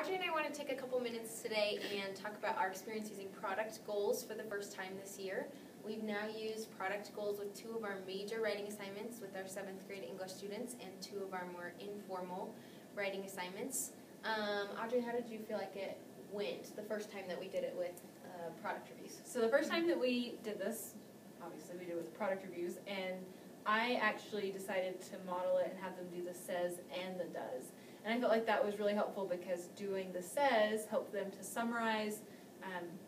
Audrey and I want to take a couple minutes today and talk about our experience using product goals for the first time this year. We've now used product goals with two of our major writing assignments with our 7th grade English students and two of our more informal writing assignments. Audrey, how did you feel like it went the first time that we did it with product reviews? So the first time that we did this, obviously we did it with product reviews, and I actually decided to model it and have them do the says and the does. And I felt like that was really helpful because doing the says helped them to summarize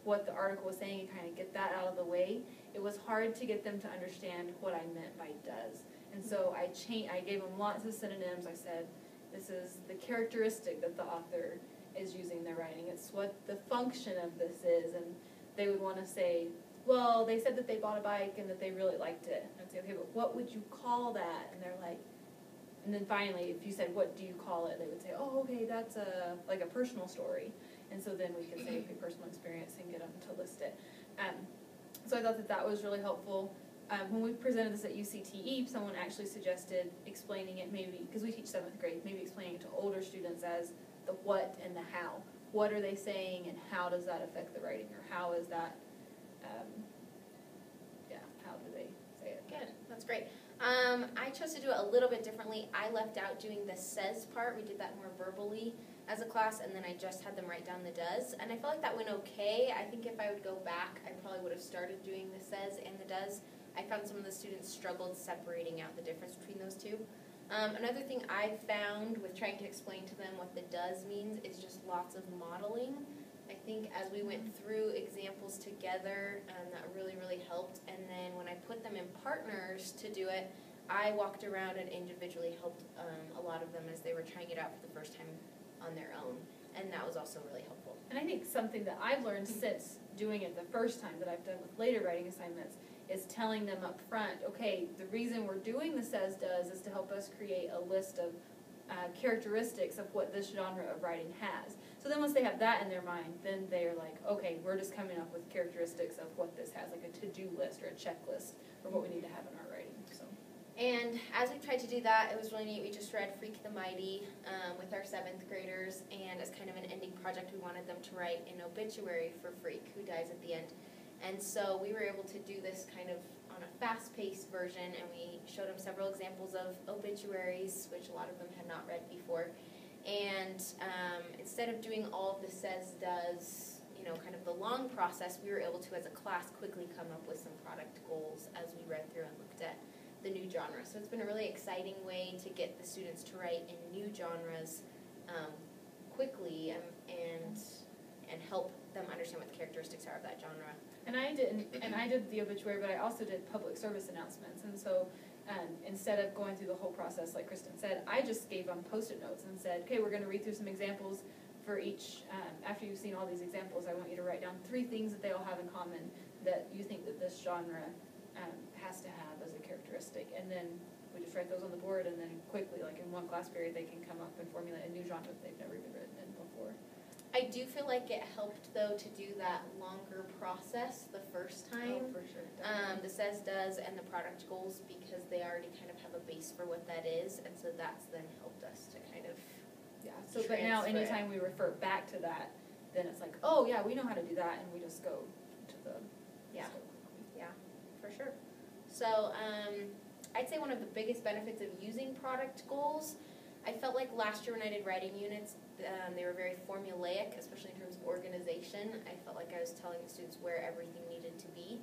what the article was saying and kind of get that out of the way. It was hard to get them to understand what I meant by does. And so I gave them lots of synonyms. I said, this is the characteristic that the author is using in their writing. It's what the function of this is. And they would want to say, well, they said that they bought a bike and that they really liked it. And I'd say, okay, but what would you call that? And they're like, and then finally, if you said, what do you call it? They would say, oh, okay, that's like a personal story. And so then we could say, okay, personal experience and get them to list it. So I thought that that was really helpful. When we presented this at UCTE, someone actually suggested explaining it maybe, because we teach 7th grade, maybe explaining it to older students as the what and the how. What are they saying and how does that affect the writing, or how is that, how do they say it? Good, that's great. I chose to do it a little bit differently. I left out doing the says part. We did that more verbally as a class, and then I just had them write down the does. And I felt like that went okay. I think if I would go back, I probably would have started doing the says and the does. I found some of the students struggled separating out the difference between those two. Another thing I found with trying to explain to them what the does means is just lots of modeling. I think as we went through examples together, that really, really helped. And then when I put them in partners to do it, I walked around and individually helped a lot of them as they were trying it out for the first time on their own. And that was also really helpful. And I think something that I've learned since doing it the first time that I've done with later writing assignments is telling them up front, okay, the reason we're doing the says does is to help us create a list of characteristics of what this genre of writing has. So then once they have that in their mind, then they're like, okay, we're just coming up with characteristics of what this has, like a to-do list or a checklist for what we need to have in our writing. So. And as we tried to do that, it was really neat. We just read Freak the Mighty with our 7th graders, and as kind of an ending project, we wanted them to write an obituary for Freak, who dies at the end. And so we were able to do this kind of on a fast-paced version, and we showed them several examples of obituaries, which a lot of them had not read before. And instead of doing all of the says, does, kind of the long process, we were able to, as a class, quickly come up with some product goals as we read through and looked at the new genre. So it's been a really exciting way to get the students to write in new genres quickly and help them understand what the characteristics are of that genre. And I did the obituary, but I also did public service announcements. And so instead of going through the whole process, like Kristen said, I just gave them Post-it notes and said, okay, we're going to read through some examples for each. After you've seen all these examples, I want you to write down 3 things that they all have in common that you think that this genre has to have as a characteristic. And then we just write those on the board, and then quickly, like in one class period, they can come up and formulate a new genre that they've never even written in before. I do feel like it helped, though, to do that longer process the first time. Oh, for sure. The says, does, and the product goals, because they already kind of have a base for what that is, and so that's then helped us to kind of but now anytime we refer back to that, then it's like, oh yeah, we know how to do that, and we just go to the yeah, for sure. So I'd say one of the biggest benefits of using product goals, I felt like last year when I did writing units, they were very formulaic, especially in terms of organization. I felt like I was telling the students where everything needed to be.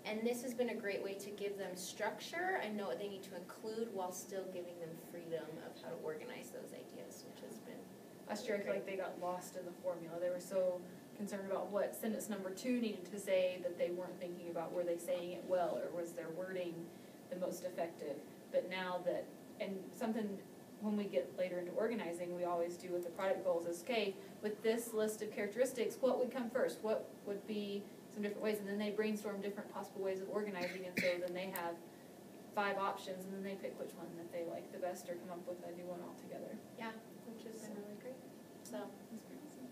And this has been a great way to give them structure and know what they need to include while still giving them freedom of how to organize those ideas, which has been last year I feel like they got lost in the formula. They were so concerned about what sentence number 2 needed to say that they weren't thinking about were they saying it well or was their wording the most effective. But now that, and something when we get later into organizing, we always do with the product goals is, okay, with this list of characteristics, what would come first? What would be some different ways? And then they brainstorm different possible ways of organizing, and so then they have 5 options, and then they pick which one that they like the best or come up with a new one altogether. Yeah, which has been really great. So that's pretty awesome.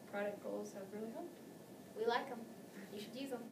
Product goals have really helped. We like them. You should use them.